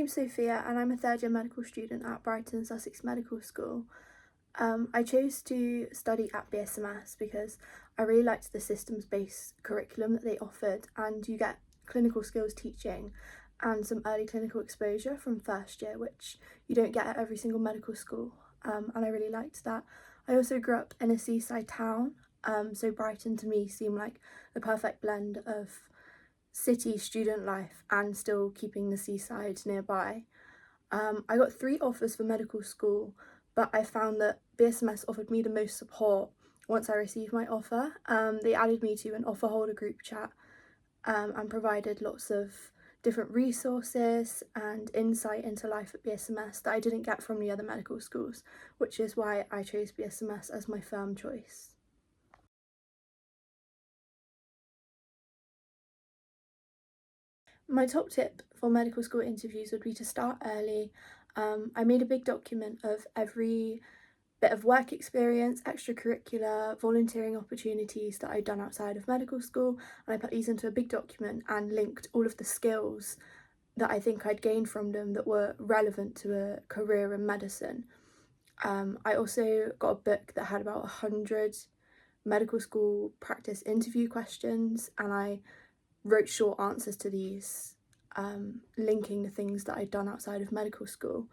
Sophia and I'm a third year medical student at Brighton, Sussex Medical School. I chose to study at BSMS because I really liked the systems-based curriculum that they offered, and you get clinical skills teaching and some early clinical exposure from first year, which you don't get at every single medical school, and I really liked that. I also grew up in a seaside town, so Brighton to me seemed like the perfect blend of city student life and still keeping the seaside nearby. I got 3 offers for medical school, but I found that BSMS offered me the most support once I received my offer. They added me to an offer holder group chat and provided lots of different resources and insight into life at BSMS that I didn't get from the other medical schools, which is why I chose BSMS as my firm choice. My top tip for medical school interviews would be to start early. I made a big document of every bit of work experience, extracurricular, volunteering opportunities that I'd done outside of medical school, and I put these into a big document and linked all of the skills that I think I'd gained from them that were relevant to a career in medicine. I also got a book that had about 100 medical school practice interview questions, and I wrote short answers to these, linking the things that I'd done outside of medical school.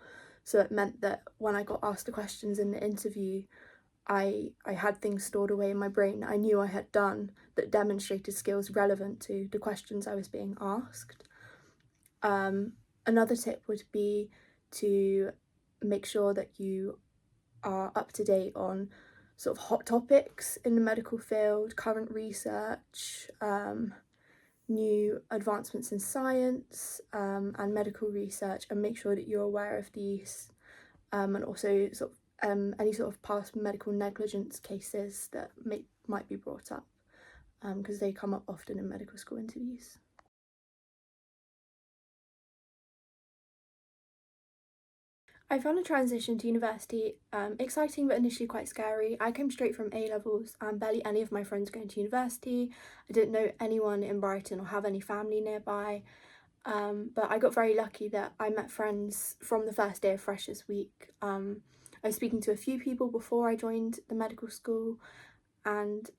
So it meant that when I got asked the questions in the interview, I had things stored away in my brain that I knew I had done that demonstrated skills relevant to the questions I was being asked. Another tip would be to make sure that you are up to date on sort of hot topics in the medical field, current research, new advancements in science and medical research, and make sure that you're aware of these, and also sort of any sort of past medical negligence cases that might be brought up, because they come up often in medical school interviews. I found the transition to university exciting but initially quite scary. I came straight from A-levels and barely any of my friends going to university. I didn't know anyone in Brighton or have any family nearby, but I got very lucky that I met friends from the first day of Freshers Week. I was speaking to a few people before I joined the medical school, and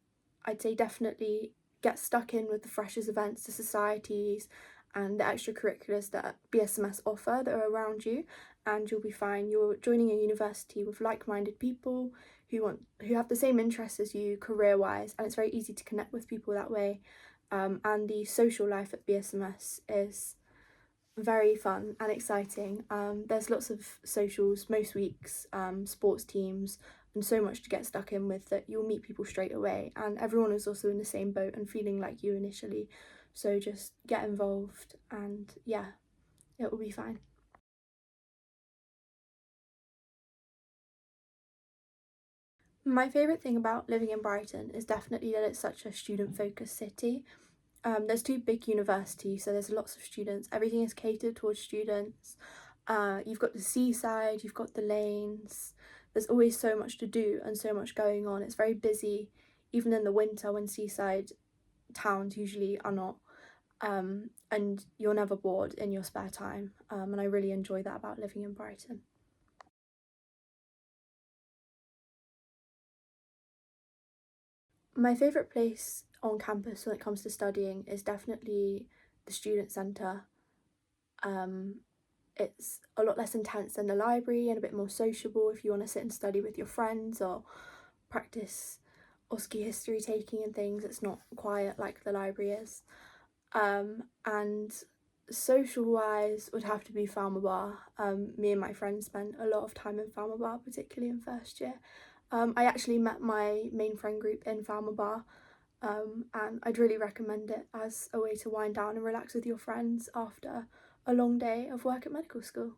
I'd say definitely get stuck in with the Freshers events, the societies and the extracurriculars that BSMS offer that are around you, and you'll be fine. You're joining a university with like-minded people who have the same interests as you career-wise, and it's very easy to connect with people that way. And the social life at BSMS is very fun and exciting. There's lots of socials most weeks, sports teams, and so much to get stuck in with that you'll meet people straight away, and everyone is also in the same boat and feeling like you initially, so just get involved and yeah, it will be fine. My favourite thing about living in Brighton is definitely that it's such a student-focused city. There's 2 big universities, so there's lots of students. Everything is catered towards students. You've got the seaside, you've got the lanes. There's always so much to do and so much going on. It's very busy, even in the winter when seaside towns usually are not. And you're never bored in your spare time. And I really enjoy that about living in Brighton. My favourite place on campus when it comes to studying is definitely the student centre. It's a lot less intense than the library and a bit more sociable if you want to sit and study with your friends or practice OSCE history taking and things. It's not quiet like the library is. And social wise would have to be Falmer Bar. Me and my friends spent a lot of time in Falmer Bar, particularly in first year. I actually met my main friend group in Falmer Bar, and I'd really recommend it as a way to wind down and relax with your friends after a long day of work at medical school.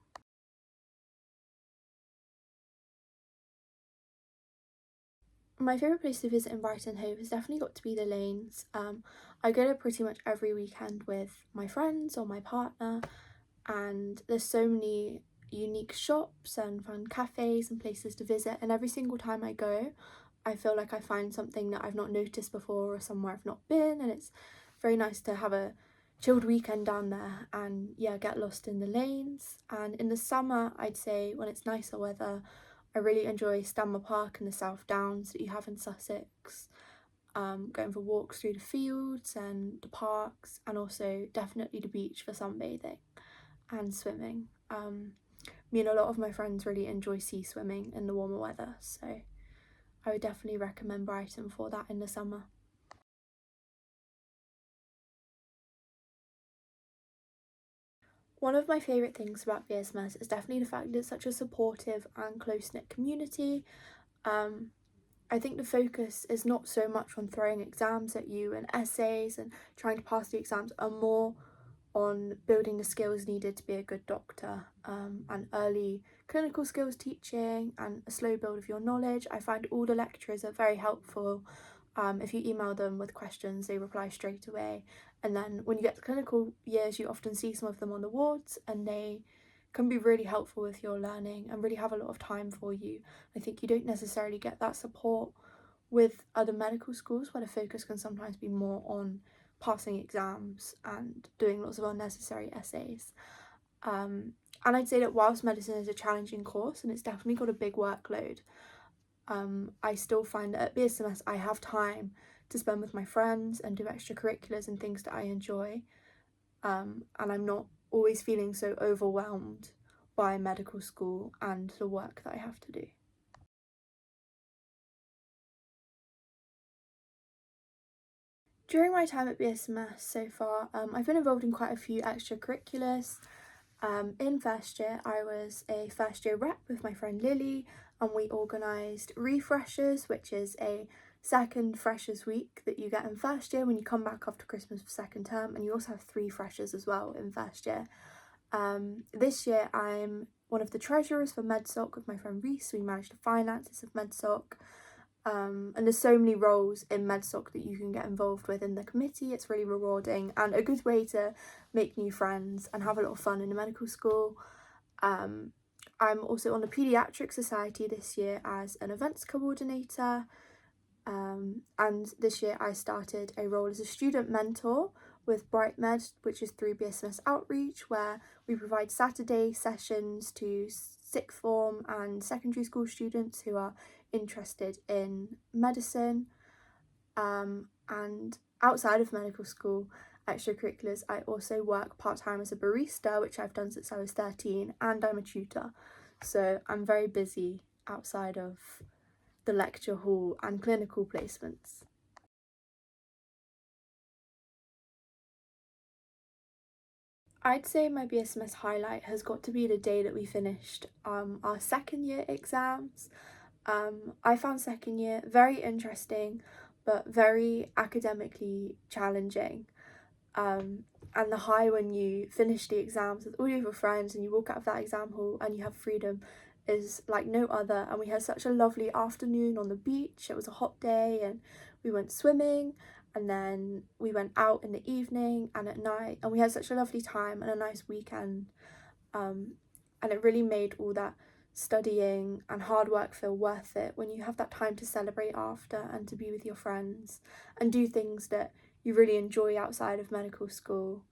My favourite place to visit in Brighton Hove has definitely got to be the lanes. I go there pretty much every weekend with my friends or my partner, and there's so many unique shops and fun cafes and places to visit, and every single time I go I feel like I find something that I've not noticed before or somewhere I've not been, and it's very nice to have a chilled weekend down there and yeah, get lost in the lanes. And in the summer, I'd say when it's nicer weather, I really enjoy Stanmer Park and the South Downs that you have in Sussex. Going for walks through the fields and the parks, and also definitely the beach for sunbathing and swimming. Me and a lot of my friends really enjoy sea swimming in the warmer weather, so I would definitely recommend Brighton for that in the summer. One of my favourite things about BSMS is definitely the fact that it's such a supportive and close-knit community. Um, I think the focus is not so much on throwing exams at you and essays and trying to pass the exams, and more on building the skills needed to be a good doctor, and early clinical skills teaching and a slow build of your knowledge. I find all the lecturers are very helpful. If you email them with questions, they reply straight away. And then when you get to clinical years, you often see some of them on the wards, and they can be really helpful with your learning and really have a lot of time for you. I think you don't necessarily get that support with other medical schools, where the focus can sometimes be more on passing exams and doing lots of unnecessary essays. And I'd say that whilst medicine is a challenging course and it's definitely got a big workload, I still find that at BSMS I have time to spend with my friends and do extracurriculars and things that I enjoy, and I'm not always feeling so overwhelmed by medical school and the work that I have to do. During my time at BSMS so far, I've been involved in quite a few extracurriculars. In first year, I was a first year rep with my friend Lily, and we organised refreshers, which is a second freshers week that you get in first year when you come back after Christmas for second term, and you also have 3 freshers as well in first year. This year I'm one of the treasurers for MedSoc with my friend Reese. We manage the finances of MedSoc. And there's so many roles in MedSoc that you can get involved with in the committee. It's really rewarding and a good way to make new friends and have a lot of fun in a medical school. I'm also on the Paediatric Society this year as an events coordinator. And this year I started a role as a student mentor with Brighton, which is through BSMS Outreach, where we provide Saturday sessions to sixth form and secondary school students who are interested in medicine. And outside of medical school extracurriculars, I also work part-time as a barista, which I've done since I was 13, and I'm a tutor. So I'm very busy outside of the lecture hall and clinical placements. I'd say my BSMS highlight has got to be the day that we finished our second year exams. I found second year very interesting but very academically challenging. And the high when you finish the exams with all your friends and you walk out of that exam hall and you have freedom is like no other. And we had such a lovely afternoon on the beach. It was a hot day and we went swimming, and then we went out in the evening and at night, and we had such a lovely time and a nice weekend. And it really made all that studying and hard work feel worth it when you have that time to celebrate after and to be with your friends and do things that you really enjoy outside of medical school.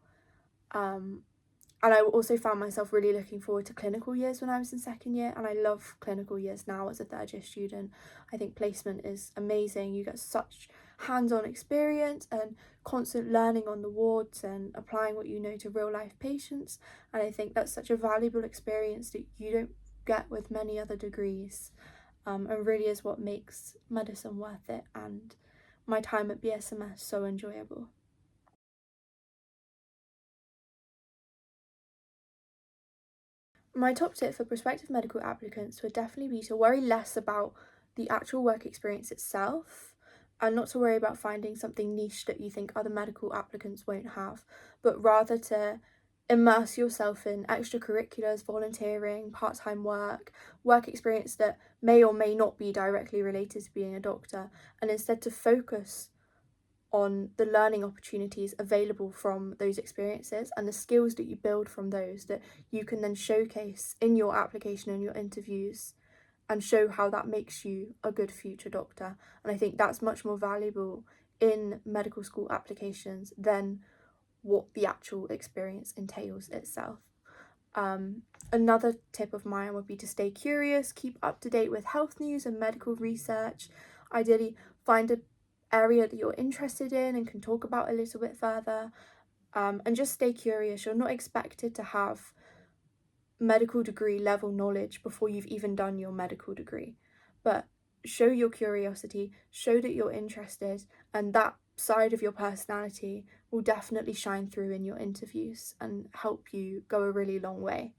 And I also found myself really looking forward to clinical years when I was in second year, and I love clinical years now as a third year student. I think placement is amazing. You get such hands-on experience and constant learning on the wards and applying what you know to real life patients, and I think that's such a valuable experience that you don't get with many other degrees, and really is what makes medicine worth it and my time at BSMS so enjoyable. My top tip for prospective medical applicants would definitely be to worry less about the actual work experience itself, and not to worry about finding something niche that you think other medical applicants won't have, but rather to immerse yourself in extracurriculars, volunteering, part-time work experience that may or may not be directly related to being a doctor, and instead to focus on the learning opportunities available from those experiences and the skills that you build from those that you can then showcase in your application and your interviews and show how that makes you a good future doctor. And I think that's much more valuable in medical school applications than what the actual experience entails itself. Another tip of mine would be to stay curious, keep up to date with health news and medical research. Ideally, find an area that you're interested in and can talk about a little bit further. And just stay curious. You're not expected to have medical degree level knowledge before you've even done your medical degree, but show your curiosity, show that you're interested, and that side of your personality will definitely shine through in your interviews and help you go a really long way.